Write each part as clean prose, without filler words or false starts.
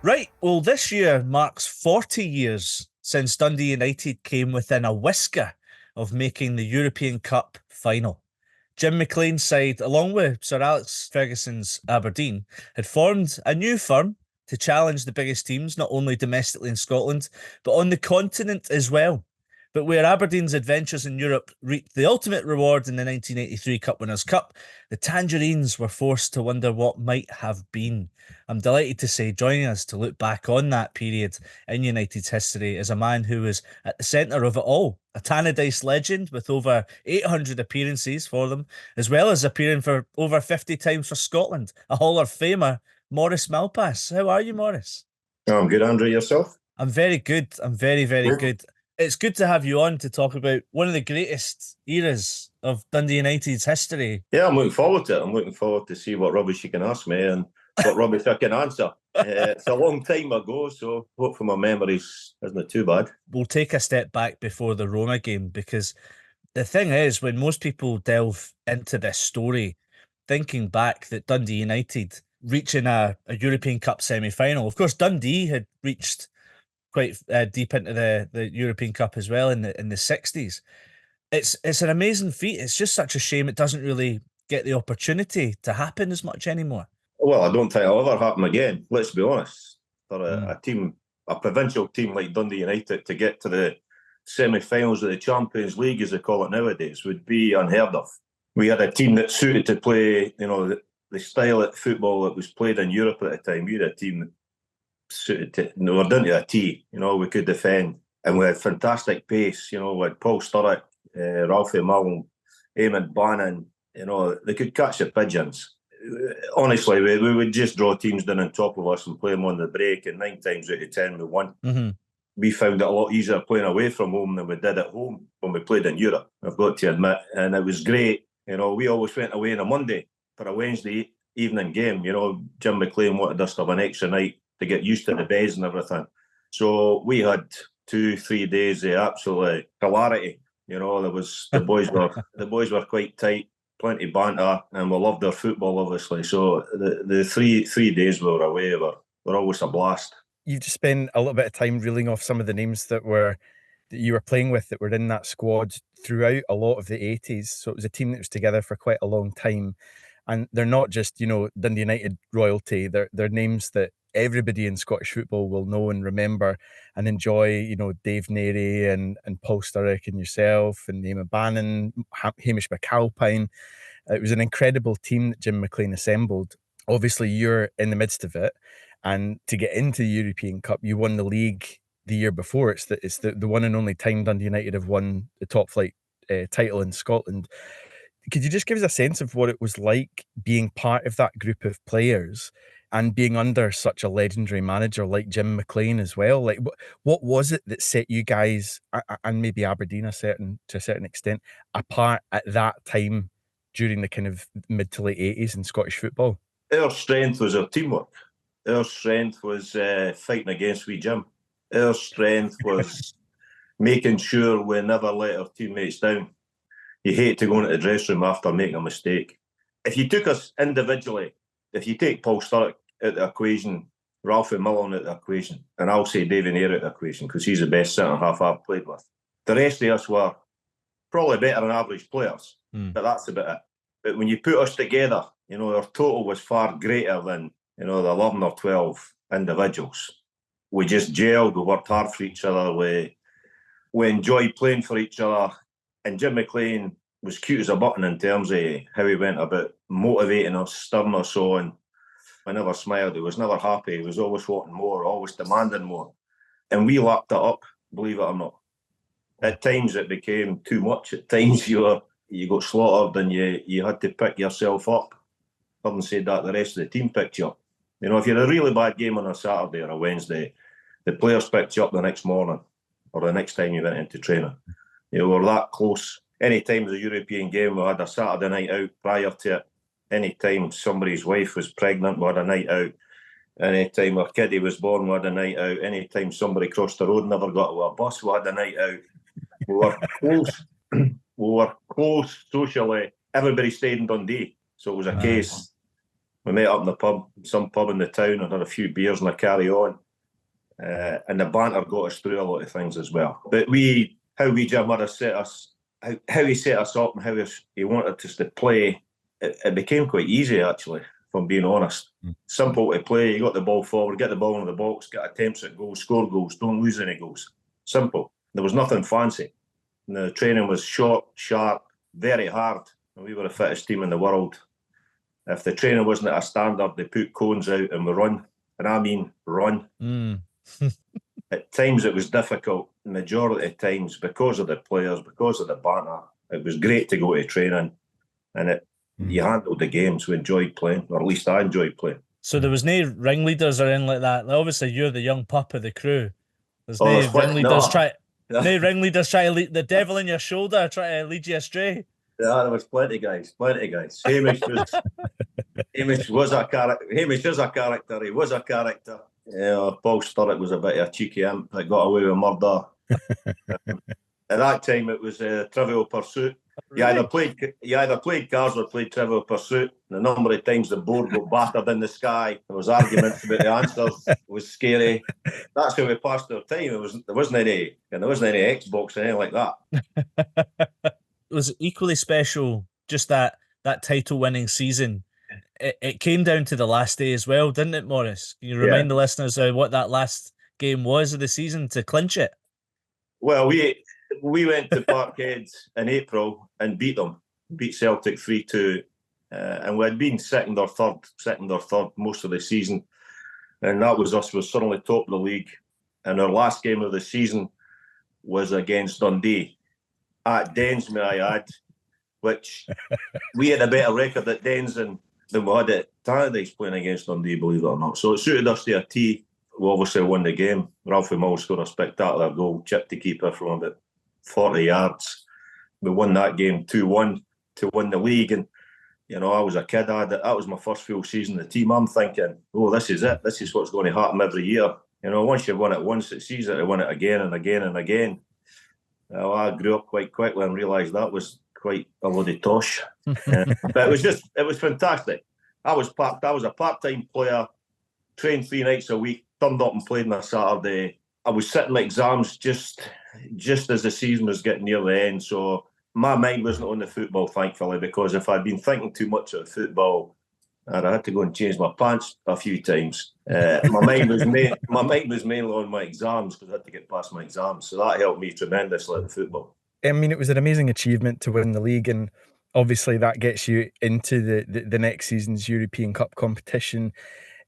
Right, well, this year marks 40 years since Dundee United came within a whisker of making the European Cup final. Jim McLean's side, along with Sir Alex Ferguson's Aberdeen, had formed a new firm to challenge the biggest teams, not only domestically in Scotland, but on the continent as well. But where Aberdeen's adventures in Europe reaped the ultimate reward in the 1983 Cup Winners' Cup, the Tangerines were forced to wonder what might have been. I'm delighted to say joining us to look back on that period in United's history is a man who was at the centre of it all, a Tannadice legend with over 800 appearances for them, as well as appearing for over 50 times for Scotland, a Hall of Famer, Maurice Malpas. How are you, Maurice? I'm good, Andrew. Yourself? I'm very good. I'm very, very good. It's good to have you on to talk about one of the greatest eras of Dundee United's history. Yeah, I'm looking forward to it. I'm looking forward to see what rubbish you can ask me and what rubbish I can answer. It's a long time ago, so hopefully my memories isn't too bad. We'll take a step back before the Roma game, because the thing is, when most people delve into this story, thinking back that Dundee United reaching a European Cup semi-final, of course Dundee had reached quite deep into the European Cup as well in the 60s. It's an amazing feat. It's just such a shame it doesn't really get the opportunity to happen as much anymore. Well, I don't think it'll ever happen again, let's be honest. For a team, a provincial team like Dundee United to get to the semi-finals of the Champions League, as they call it nowadays, would be unheard of. We had a team that suited to play, the style of football that was played in Europe at the time. We had a team that suited to, we were down to a T, we could defend. And we had fantastic pace, we had Paul Sturrock, Ralphie Mull, Eamon Bannon, they could catch the pigeons. Honestly, we would just draw teams down on top of us and play them on the break, and 9 times out of 10 we won. Mm-hmm. We found it a lot easier playing away from home than we did at home when we played in Europe, I've got to admit. And it was great. We always went away on a Monday for a Wednesday evening game. Jim McLean wanted us to have an extra night to get used to the beds and everything. So we had 2-3 days of absolute hilarity. The boys were quite tight, plenty of banter, and we loved their football, obviously. So the three days we were away were always a blast. You've just spent a little bit of time reeling off some of the names that you were playing with that were in that squad throughout a lot of the 80s. So it was a team that was together for quite a long time. And they're not just, Dundee United royalty. They're names that everybody in Scottish football will know and remember and enjoy. Dave Narey and Paul Sturrock and yourself and Eamon Bannon, Hamish McAlpine. It was an incredible team that Jim McLean assembled. Obviously, you're in the midst of it. And to get into the European Cup, you won the league the year before. It's the one and only time Dundee United have won the top flight title in Scotland. Could you just give us a sense of what it was like being part of that group of players and being under such a legendary manager like Jim McLean as well? Like, what was it that set you guys, and maybe Aberdeen to a certain extent, apart at that time during the kind of mid to late 80s in Scottish football? Our strength was our teamwork. Our strength was fighting against wee Jim. Our strength was making sure we never let our teammates down. You hate to go into the dressing room after making a mistake. If you took us individually, if you take Paul Sturrock out of the equation, Ralphie Mullin out of the equation, and I'll say Davy Nair out of the equation because he's the best centre-half I've played with, the rest of us were probably better than average players, but that's about it. But when you put us together, our total was far greater than, the 11 or 12 individuals. We just gelled, we worked hard for each other, we enjoyed playing for each other. And Jim McLean was cute as a button in terms of how he went about motivating us, stirring us on. I never smiled, he was never happy, he was always wanting more, always demanding more. And we lapped it up, believe it or not. At times it became too much, at times you got slaughtered and you had to pick yourself up. Having said that, the rest of the team picked you up. If you had a really bad game on a Saturday or a Wednesday, the players picked you up the next morning or the next time you went into training. We were that close. Any time it was a European game, we had a Saturday night out prior to it. Any time somebody's wife was pregnant, we had a night out. Any time our kiddie was born, we had a night out. Any time somebody crossed the road and never got to a bus, we had a night out. We were close. We were close socially. Everybody stayed in Dundee. So it was a case, We met up in the pub, some pub in the town, and had a few beers and a carry on. And the banter got us through a lot of things as well. But how Jim had set us, how he set us up and how he wanted us to play, it became quite easy, actually, if I'm being honest. Simple to play. You got the ball forward, get the ball in the box, get attempts at goals, score goals, don't lose any goals. Simple. There was nothing fancy. And the training was short, sharp, very hard. And we were the fittest team in the world. If the training wasn't at a standard, they put cones out and we run. And I mean run. At times it was difficult. The majority of times, because of the players, because of the banter, it was great to go to training. And you handled the games. We enjoyed playing, or at least I enjoyed playing. So there was no ringleaders or anything like that. Obviously, you're the young pup of the crew. There's no ringleaders ringleaders try to lead the devil in your shoulder, try to lead you astray. Yeah, there was plenty of guys. Hamish was a character. Hamish is a character. He was a character. Yeah, Paul Sturrock was a bit of a cheeky imp that got away with murder. At that time, it was Trivial Pursuit. You either played cards or played Trivial Pursuit. The number of times the board got battered in the sky, there was arguments about the answers. It was scary. That's how we passed our time. There wasn't any Xbox or anything like that. It was equally special, just that title-winning season. It came down to the last day as well, didn't it, Maurice? Can you remind the listeners of what that last game was of the season to clinch it? Well, we went to Parkhead in April and beat Celtic 3-2, and we had been second or third most of the season, and that was us. We were suddenly top of the league, and our last game of the season was against Dundee at Dens, may I add, which we had a better record at Dens than we had at Tannadice playing against Dundee, believe it or not. So it suited us to a T. We obviously won the game. Ralphie Mull scored a spectacular goal, chipped the keeper from about 40 yards. We won that game 2-1 to win the league. And, I was a kid. That was my first full season in the team. I'm thinking, this is it. This is what's going to happen every year. Once you've won it once, it's easy to win it again and again and again. Well, I grew up quite quickly and realised that was quite a load of tosh. But it was fantastic. I was a part-time player, trained 3 nights a week, turned up and played on a Saturday. I was sitting exams just as the season was getting near the end. So my mind wasn't on the football, thankfully, because if I'd been thinking too much of football, I'd had to go and change my pants a few times. My mind was mainly on my exams because I had to get past my exams. So that helped me tremendously at football. I mean, it was an amazing achievement to win the league, and obviously that gets you into the next season's European Cup competition.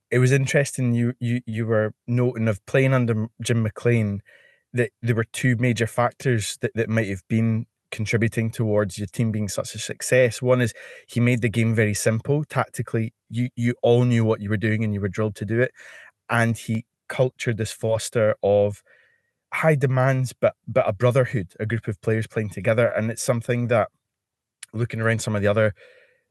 It was interesting you were noting of playing under Jim McLean that there were 2 major factors that might have been contributing towards your team being such a success. One is he made the game very simple. Tactically, you all knew what you were doing and you were drilled to do it. And he cultured this foster of high demands, but a brotherhood, a group of players playing together. And it's something that, looking around some of the other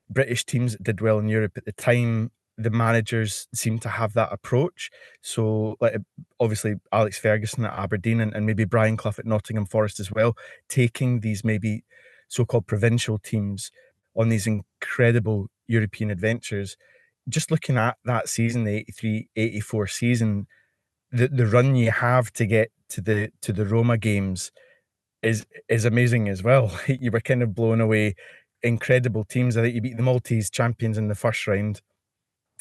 British teams that did well in Europe at the time, the managers seemed to have that approach. So, like, obviously Alex Ferguson at Aberdeen and maybe Brian Clough at Nottingham Forest as well, taking these maybe so-called provincial teams on these incredible European adventures. Just looking at that season, the 83-84 season, the run you have to get to the Roma games is amazing as well. You were kind of blowing away incredible teams. I think you beat the Maltese champions in the first round,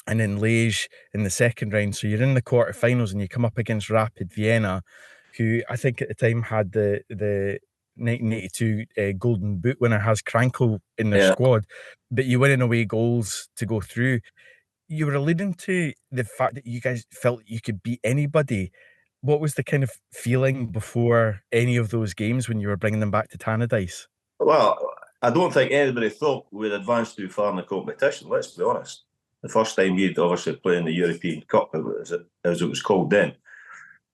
and then Liège in the second round. So you're in the quarterfinals and you come up against Rapid Vienna, who I think at the time had the 1982 Golden Boot winner, has Krankel in their squad, but you win in away goals to go through. You were alluding to the fact that you guys felt you could beat anybody. What was the kind of feeling before any of those games when you were bringing them back to Tannadice? Well, I don't think anybody thought we'd advance too far in the competition, let's be honest. The first time you'd obviously play in the European Cup, as it was called then,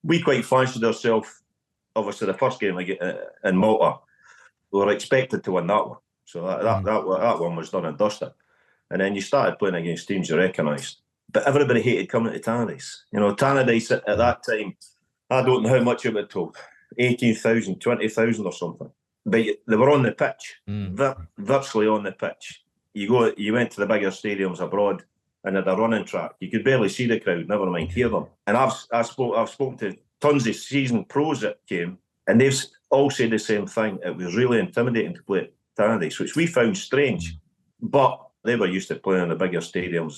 we quite fancied ourselves. Obviously, the first game in Malta, we were expected to win that one. So that one was done and dusted. And then you started playing against teams you recognised. But everybody hated coming to Tannadice. Tannadice at that time, I don't know how much it was told, 18,000, 20,000 or something. But they were on the pitch, virtually on the pitch. You went to the bigger stadiums abroad, and had a running track. You could barely see the crowd, never mind hear them. And I've spoken to tons of seasoned pros that came, and they've all said the same thing. It was really intimidating to play at Tannadice, which we found strange. But they were used to playing in the bigger stadiums,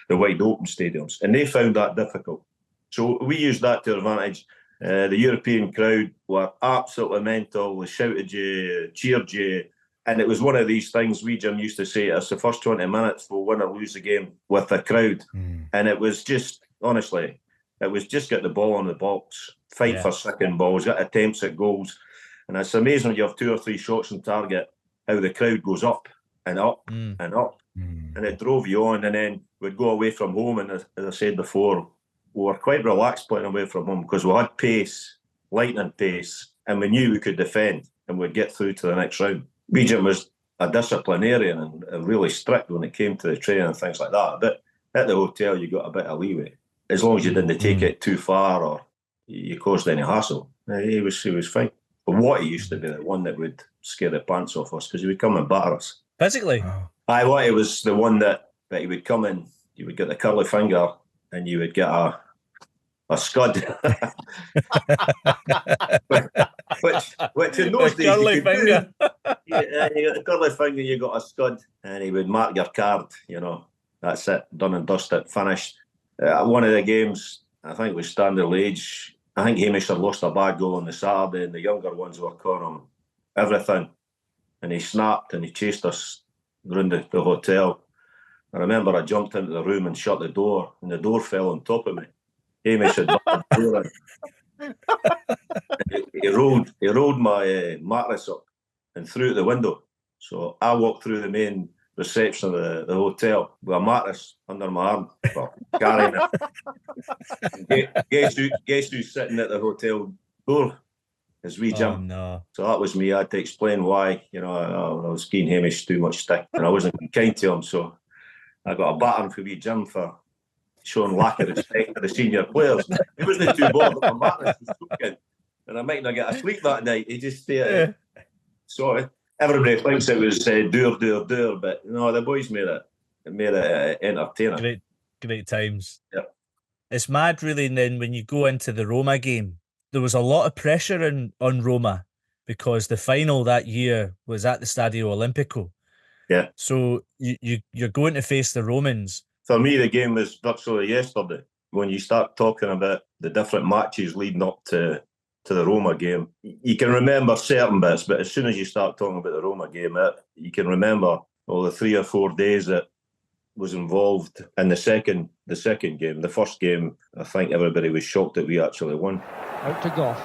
the wide open stadiums, and they found that difficult. So we used that to our advantage. The European crowd were absolutely mental. They shouted you, cheered you. And it was one of these things Jim used to say, it's the first 20 minutes we'll win or lose the game with the crowd. And it was just, honestly, it was just get the ball on the box, fight for second balls, get attempts at goals. And it's amazing when you have 2 or 3 shots on target, how the crowd goes up and up and up. And it drove you on. And then we'd go away from home. And as I said before, we were quite relaxed playing away from home because we had pace, lightning pace, and we knew we could defend and we'd get through to the next round. Jim was a disciplinarian and really strict when it came to the training and things like that. But at the hotel, you got a bit of leeway. As long as you didn't take it too far or you caused any hassle. He was fine. But what he used to be the one that would scare the pants off us because he would come and batter us. Physically? He was the one that he would come in, you would get the curly finger and you would get a scud. which in those days curly finger. You got the curly finger, you got a scud, and he would mark your card, that's it, done and dusted, finished. One of the games, I think it was Standard Liège, I think Hamish had lost a bad goal on the Saturday and the younger ones were calling him everything, and he snapped and he chased us around the hotel. I remember I jumped into the room and shut the door, and the door fell on top of me. Hamish had the door in. He rolled my mattress up and threw it the window. So I walked through the main reception of the hotel with a mattress under my arm, carrying it. Guess who's sitting at the hotel door? Is Jim. Oh, no. So that was me. I had to explain why. I was giving Hamish too much stick, and I wasn't kind to him. So I got a baton for Jim for showing lack of respect for the senior players. He wasn't too bothered with my mattress was soaking, and I might not get a sleep that night. He just sorry. Everybody thinks it was doer, but no, the boys made it entertaining. Great times. Yeah. It's mad, really. And then when you go into the Roma game, there was a lot of pressure on Roma because the final that year was at the Stadio Olimpico. Yeah. So you're going to face the Romans. For me, the game was virtually yesterday. When you start talking about the different matches leading up to the Roma game, you can remember certain bits, but as soon as you start talking about the Roma game, you can remember all the 3 or 4 days that was involved in the second game. The first game, I think everybody was shocked that we actually won. Out to Goff.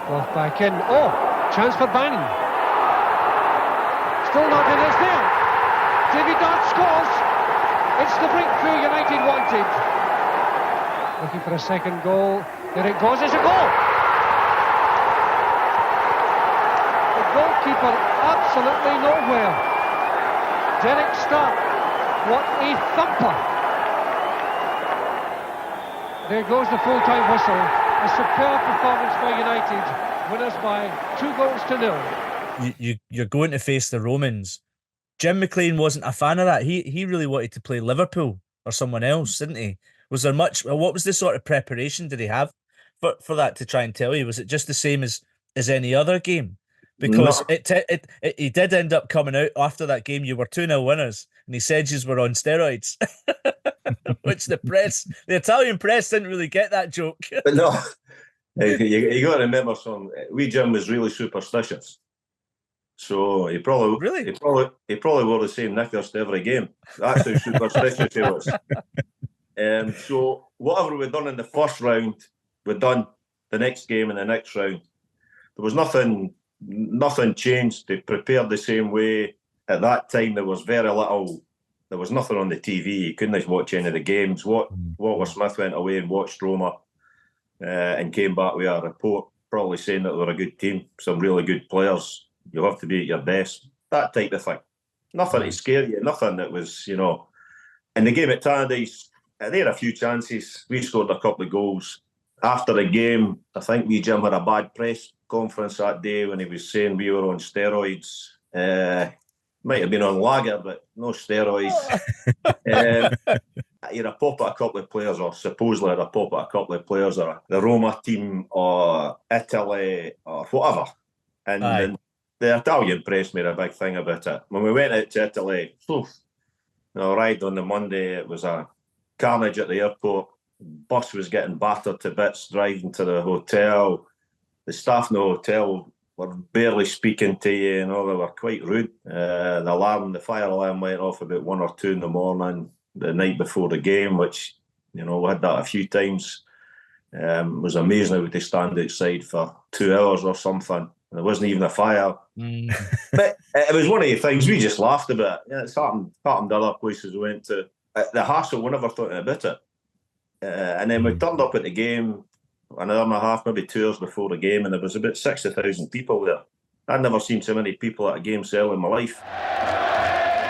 Goff back in. Oh, chance for Bannon. Still not in, it's there. Davy Dart scores. It's the breakthrough United wanted. Looking for a second goal. There it goes, it's a goal. The goalkeeper absolutely nowhere. Derek Stark, what a thumper. There goes the full-time whistle. A superb performance by United. Winners by 2-0. You're going to face the Romans. Jim McLean wasn't a fan of that. He really wanted to play Liverpool or someone else, didn't he? Was there much? What was the sort of preparation did he have for that to try and tell you? Was it just the same as any other game? Because he did end up coming out after that game. You were 2-0 winners, and he said you were on steroids, which the Italian press didn't really get that joke. But no, you got to remember Jim was really superstitious. So he probably wore the same knickers to every game. That's how superstitious he was. So whatever we'd done in the first round, we'd done the next game and the next round. There was nothing changed. They prepared the same way. At that time, there was very little. There was nothing on the TV. You couldn't watch any of the games. Walter Smith went away and watched Roma and came back with a report probably saying that they were a good team, some really good players. You have to be at your best. That type of thing. Nothing to scare you. Nothing that was, In the game at Tannadice, they had a few chances. We scored a couple of goals. After the game, I think Jim had a bad press conference that day when he was saying we were on steroids. Might have been on lager, but no steroids. you're a pop at a couple of players, or supposedly a pop at a couple of players, or the Roma team, or Italy, or whatever. And the Italian press made a big thing about it. When we went out to Italy, arrived on the Monday, it was a carnage at the airport. Bus was getting battered to bits driving to the hotel. The staff in the hotel were barely speaking to you, they were quite rude. The fire alarm went off about 1 or 2 in the morning the night before the game, which, we had that a few times. It was amazing how they stand outside for 2 hours or something, and there wasn't even a fire. But it was one of the things we just laughed about. It's happened other places we went to. The hassle, we never thought about it. And then we turned up at the game an hour and a half, maybe 2 hours before the game, and there was about 60,000 people there. I'd never seen so many people at a game sale in my life.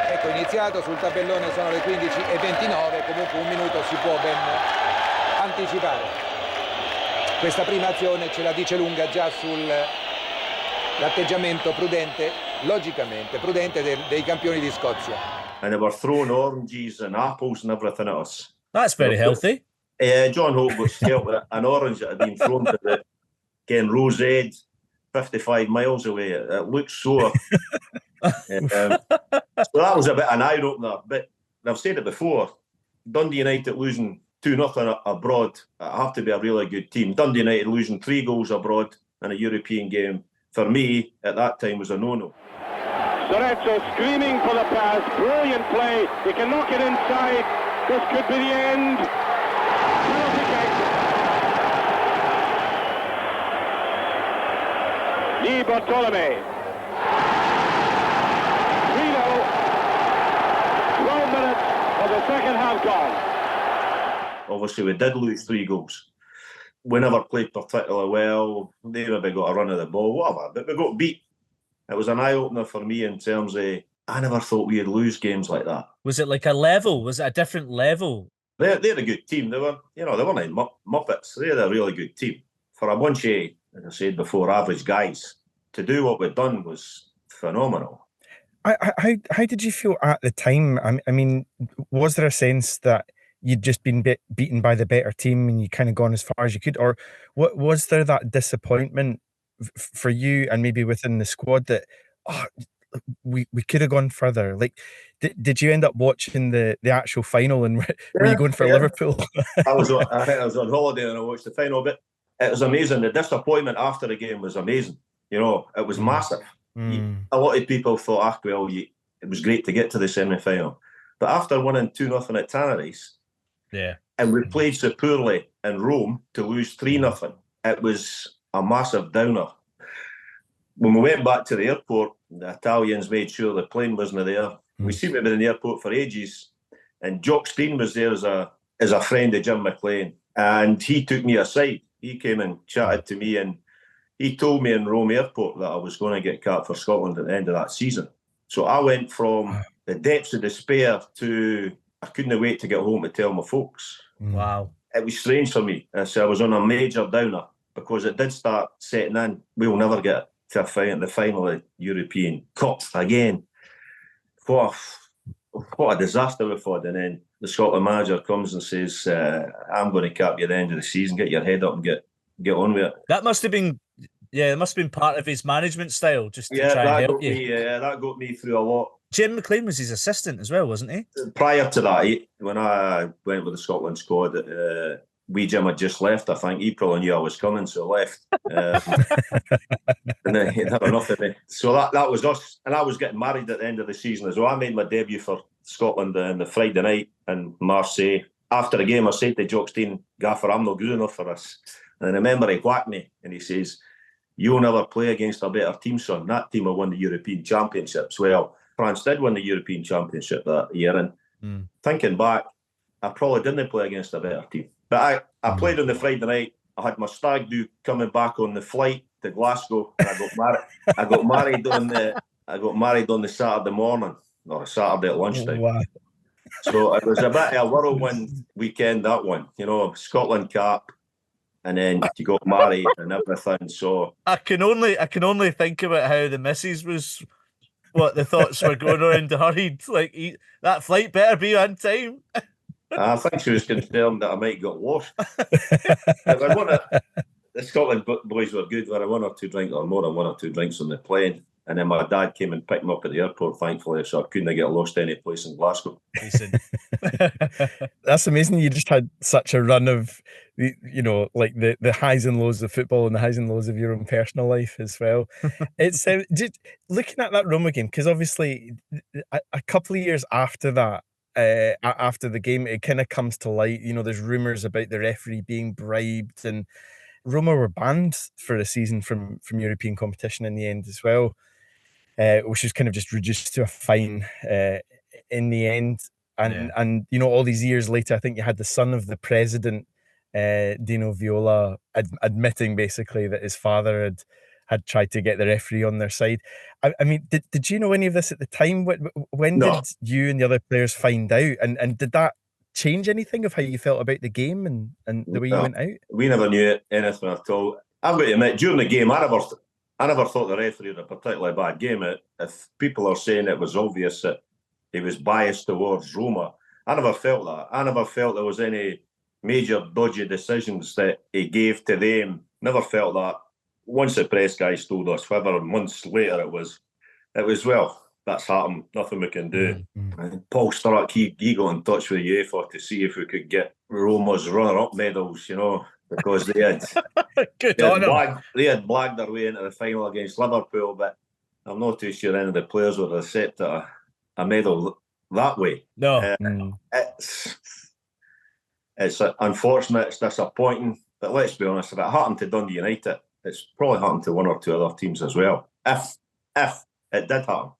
Ecco, iniziato sul tabellone, sono le 15:29, comunque un minuto si può ben anticipare. Questa prima azione ce la dice lunga già sull'atteggiamento prudente, logicamente prudente dei campioni di Scozia. And they were throwing oranges and apples and everything at us. That's very healthy. John Hope was dealt with an orange that had been thrown to the Rose Edge, 55 miles away. It looked so. So that was a bit an eye-opener. But I've said it before, Dundee United losing 2-0 abroad, it have to be a really good team. Dundee United losing 3 goals abroad in a European game, for me, at that time, was a no-no. Sorezzo screaming for the pass, brilliant play, he can knock it inside, this could be the end. Penalty kick. Di Bartolome. 3-0. 12 minutes of the second half gone. Obviously, we did lose 3 goals. We never played particularly well. They maybe got a run of the ball, whatever, but we got beat. It was an eye-opener for me in terms of, I never thought we'd lose games like that. Was it like a level? Was it a different level? They're a good team. They weren't Muppets. They're a really good team. For a bunch of, as I said before, average guys, to do what we'd done was phenomenal. How did you feel at the time? I mean, was there a sense that you'd just been beaten by the better team and you kind of gone as far as you could? Or what was there that disappointment for you and maybe within the squad that we could have gone further? Like, did you end up watching the actual final and were you going for Liverpool? I was on holiday and I watched the final, but it was amazing. The disappointment after the game was amazing. It was massive. A lot of people thought, it was great to get to the semi-final, but after winning 2-0 at Tannadice, and we played so poorly in Rome to lose 3-0, it was a massive downer. When we went back to the airport, the Italians made sure the plane wasn't there. We seemed to have been in the airport for ages, and Jock Stein was there as a friend of Jim McLean, and he took me aside. He came and chatted to me, and he told me in Rome airport that I was going to get capped for Scotland at the end of that season. So I went from the depths of despair to I couldn't wait to get home to tell my folks. Wow. It was strange for me. So I was on a major downer because it did start setting in. We'll never get to the final of the European Cup again. What a disaster we've had. And then the Scotland manager comes and says, I'm going to cap you at the end of the season, get your head up and get on with it. That must have been part of his management style, just to try and help you. That got me through a lot. Jim McLean was his assistant as well, wasn't he? Prior to that, when I went with the Scotland squad, wee Jim had just left, I think. He probably knew I was coming, so left. And then he'd had enough of me. So that was us. And I was getting married at the end of the season as well. I made my debut for Scotland on the Friday night in Marseille. After the game, I said to Jock Stein, Gaffer, I'm not good enough for this. And I remember he whacked me and he says, you'll never play against a better team, son. That team will win the European Championships. Well, France did win the European Championship that year, and thinking back, I probably didn't play against a better team. But I played on the Friday night. I had my stag do coming back on the flight to Glasgow, and I got married on the Saturday morning, or Saturday at lunchtime. Wow. So it was a bit of a whirlwind weekend, that one. Scotland cap, and then you got married and everything. So I can only think about how the missus was. What the thoughts were going around her head, like that flight better be on time. I think she was concerned that I might get lost. The Scotland boys were good. We had 1 or 2 drinks, or more than 1 or 2 drinks on the plane. And then my dad came and picked me up at the airport, thankfully, so I couldn't get lost any place in Glasgow. Decent. That's amazing. You just had such a run of, like the highs and lows of football and the highs and lows of your own personal life as well. It's just looking at that Roma game, because obviously a couple of years after that, after the game, it kind of comes to light. There's rumours about the referee being bribed, and Roma were banned for a season from European competition in the end as well, which was kind of just reduced to a fine in the end. And all these years later, I think you had the son of the president, Dino Viola, admitting basically that his father had tried to get the referee on their side. I mean, did you know any of this at the time? When did you and the other players find out? And did that change anything of how you felt about the game and the way you went out? We never knew anything at all. I've got to admit, during the game, I never thought the referee had a particularly bad game. If people are saying it was obvious that he was biased towards Roma, I never felt that. I never felt there was any major dodgy decisions that he gave to them. Never felt that. Once the press guys told us, whatever months later it was, well, that's happened. Nothing we can do. And Paul Sturrock, he got in touch with UEFA to see if we could get Roma's runner-up medals, because they had blagged their way into the final against Liverpool, but I'm not too sure any of the players would accept a medal that way. No. It's unfortunate, it's disappointing, but let's be honest, if it happened to Dundee United, it's probably happened to 1 or 2 other teams as well. If it did happen.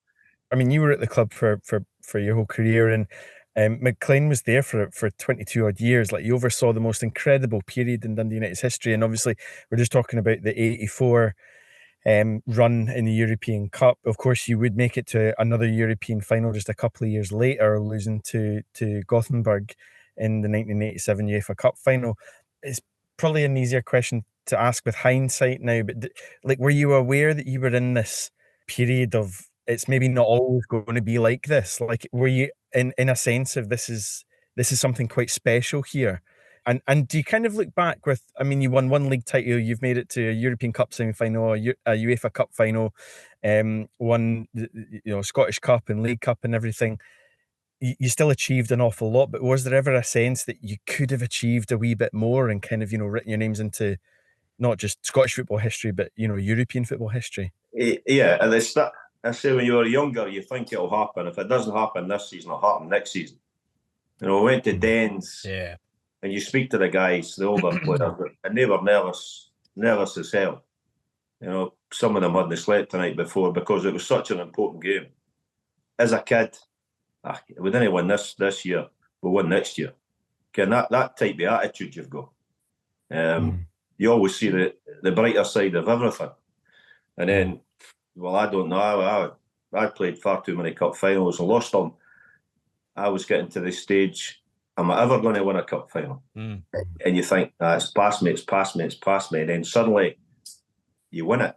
I mean, you were at the club for your whole career, and McLean was there for 22 odd years. Like, you oversaw the most incredible period in Dundee United's history, and obviously we're just talking about the 84 run in the European Cup. Of course, you would make it to another European final just a couple of years later, losing to Gothenburg in the 1987 UEFA Cup final. It's probably an easier question to ask with hindsight now, but were you aware that you were in this period of it's maybe not always going to be like this? Like, were you in a sense of this is something quite special here? And do you kind of look back with, I mean, you won 1 league title, you've made it to a European Cup semi-final, a UEFA Cup final, won Scottish Cup and League Cup and everything. You still achieved an awful lot, but was there ever a sense that you could have achieved a wee bit more and kind of, written your names into not just Scottish football history, but, European football history? Yeah, and I say when you were younger, you think it'll happen. If it doesn't happen this season, it'll happen next season. We went to Dens, and you speak to the guys, the older players, and they were nervous as hell. Some of them hadn't slept the night before because it was such an important game. As a kid, we didn't win this year, we'll win next year. That type of attitude you've got. You always see the brighter side of everything. And then, well, I don't know. I played far too many cup finals and lost them. I was getting to this stage, am I ever going to win a cup final? And you think, it's past me. And then suddenly you win it.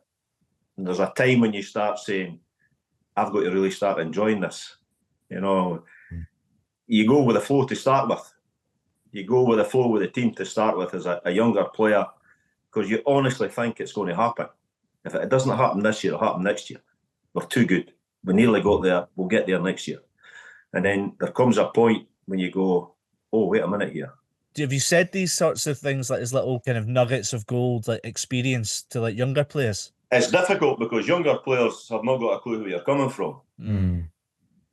And there's a time when you start saying, I've got to really start enjoying this. You go with the flow to start with. You go with the flow with the team to start with as a younger player, because you honestly think it's going to happen. If it doesn't happen this year, it'll happen next year. We're too good. We nearly got there. We'll get there next year. And then there comes a point when you go, oh, wait a minute here. Have you said these sorts of things, like as little kind of nuggets of gold, like experience to like younger players? It's difficult because younger players have not got a clue where you're coming from.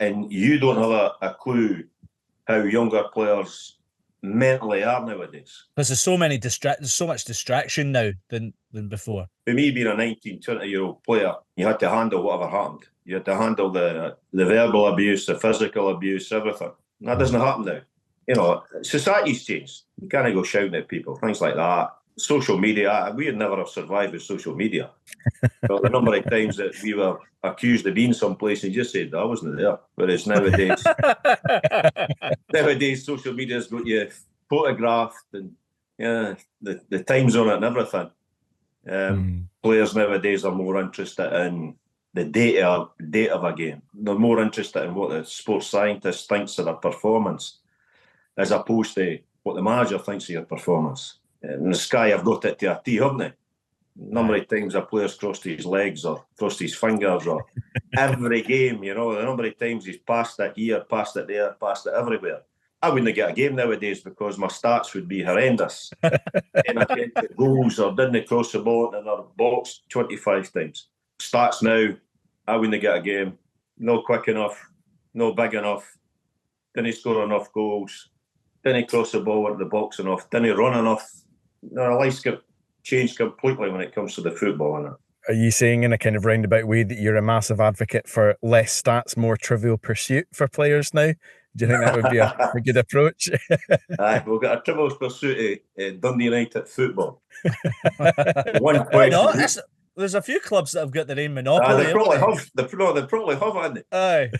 And you don't have a clue how younger players mentally are nowadays. Because there's so much distraction now than before. For me, being a 19, 20-year-old player, you had to handle whatever happened. You had to handle the verbal abuse, the physical abuse, everything. And that doesn't happen now. Society's changed. You can't go shouting at people, things like that. Social media, we would never have survived with social media. But the number of times that we were accused of being someplace and just said, I wasn't there. Whereas nowadays, social media's got you photographed and the times on it and everything. Players nowadays are more interested in the data of a game. They're more interested in what the sports scientist thinks of their performance. as opposed to what the manager thinks of your performance. And the Sky have got it to a T, haven't they? Number of times a player's crossed his legs or crossed his fingers, or every game, you know, the number of times he's passed it here, passed it there, passed it everywhere. I wouldn't get a game nowadays because my stats would be horrendous. And I get goals or didn't cross the ball in our box 25 times. Stats now, I wouldn't get a game. Not quick enough, not big enough, didn't score enough goals, didn't cross the ball into the box enough, didn't run enough. No, life's got changed completely when it comes to the football, innit? Are you saying in a kind of roundabout way that you're a massive advocate for less stats, more trivial pursuit for players now? Do you think that would be a good approach? Aye, we've got a trivial pursuit of Dundee United football. One Why question. not? There's a few clubs that have got their own monopoly. They probably have. They probably have, haven't they? Aye.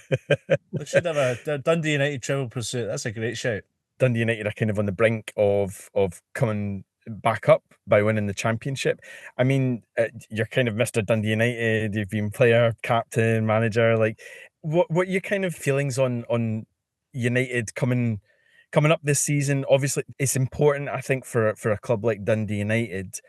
They should have a Dundee United trivial pursuit. That's a great shout. Dundee United are kind of on the brink of coming back up by winning the championship. I mean, you're kind of Mr. Dundee United. You've been player, captain, manager. Like, what are your kind of feelings on United coming up this season? Obviously, it's important, I think, for a club like Dundee United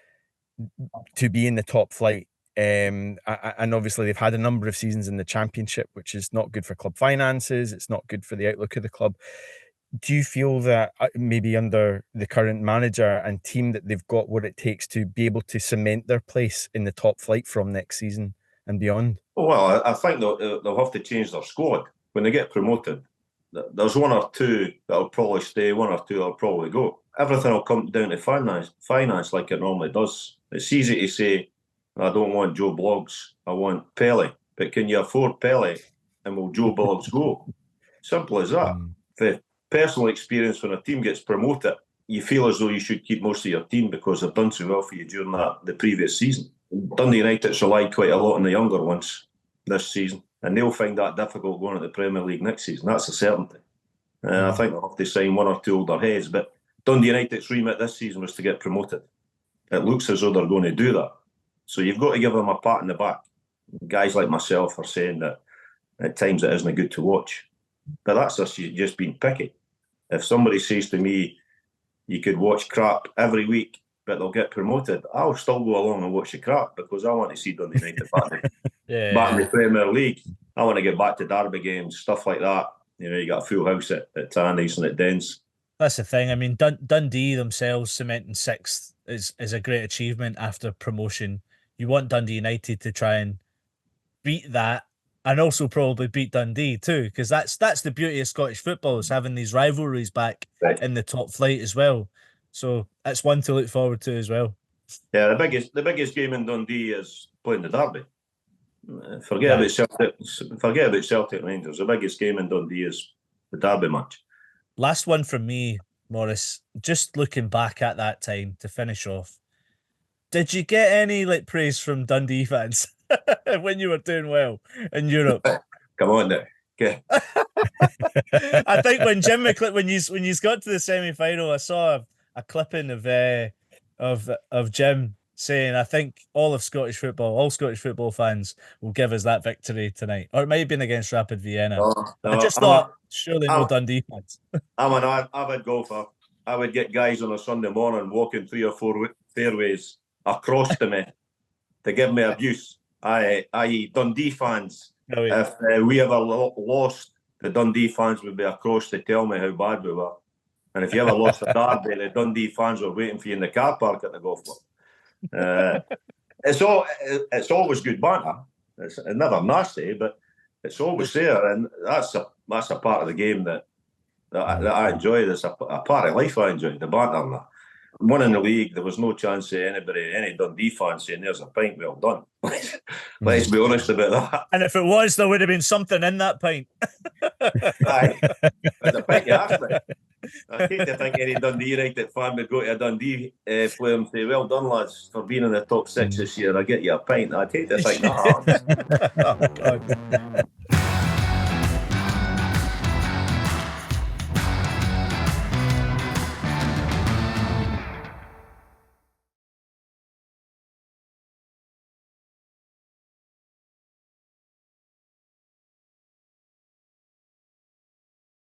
to be in the top flight. And obviously they've had a number of seasons in the championship, which is not good for club finances. It's not good for the outlook of the club. Do you feel that maybe under the current manager and team that they've got what it takes to be able to cement their place in the top flight from next season and beyond? Well, I think they'll have to change their squad. When they get promoted, there's one or two that'll probably stay, one or two that'll probably go. Everything will come down to finance like it normally does. It's easy to say, I don't want Joe Bloggs, I want Pele. But can you afford Pele and will Joe Bloggs go? Simple as that. The personal experience, when a team gets promoted, you feel as though you should keep most of your team because they've done so well for you during the previous season. Dundee United's relied quite a lot on the younger ones this season, and they'll find that difficult going to the Premier League next season. That's a certainty. I think they'll have to sign one or two older heads, but Dundee United's remit this season was to get promoted. It looks as though they're going to do that. So you've got to give them a pat on the back. Guys like myself are saying that at times it isn't good to watch. But that's just being picky. If somebody says to me, you could watch crap every week, but they'll get promoted, I'll still go along and watch the crap because I want to see Dundee United back in the Premier League. I want to get back to derby games, stuff like that. You know, you got a full house at Tannadice and at Dens. That's the thing. I mean, Dundee themselves cementing sixth is a great achievement after promotion. You want Dundee United to try and beat that, and also probably beat Dundee too, because that's the beauty of Scottish football, is having these rivalries back in the top flight as well. So that's one to look forward to as well. Yeah, the biggest game in Dundee is playing the derby. Forget about Celtic and Rangers. The biggest game in Dundee is the derby match. Last one from me, Maurice. Just looking back at that time to finish off, did you get any praise from Dundee fans when you were doing well in Europe? Come on now. Okay. I think when Jim McLean, when you got to the semi-final, I saw a clipping of Jim saying, I think all Scottish football fans will give us that victory tonight. Or it might have been against Rapid Vienna. I just thought, surely no Dundee fans. I'm an avid golfer. I would get guys on a Sunday morning walking 3 or 4 fairways across to me to give me abuse, i.e. Dundee fans. Oh, yeah. If we ever lost, the Dundee fans would be across to tell me how bad we were. And if you ever lost a derby, the Dundee fans were waiting for you in the car park at the golf club. It's always good banter. It's never nasty, but it's always there, and that's a part of the game that I enjoy. That's a part of life I enjoy, the banter and that. Winning the league, there was no chance of any Dundee fan saying, there's a pint, well done. Let's be honest about that. And if it was, there would have been something in that pint. Aye. There's a pint, you asked me. I hate to think any Dundee United fan would go to a Dundee player and say, well done, lads, for being in the top 6 this year. I'll get you a pint. I'd hate to think that. Oh, God.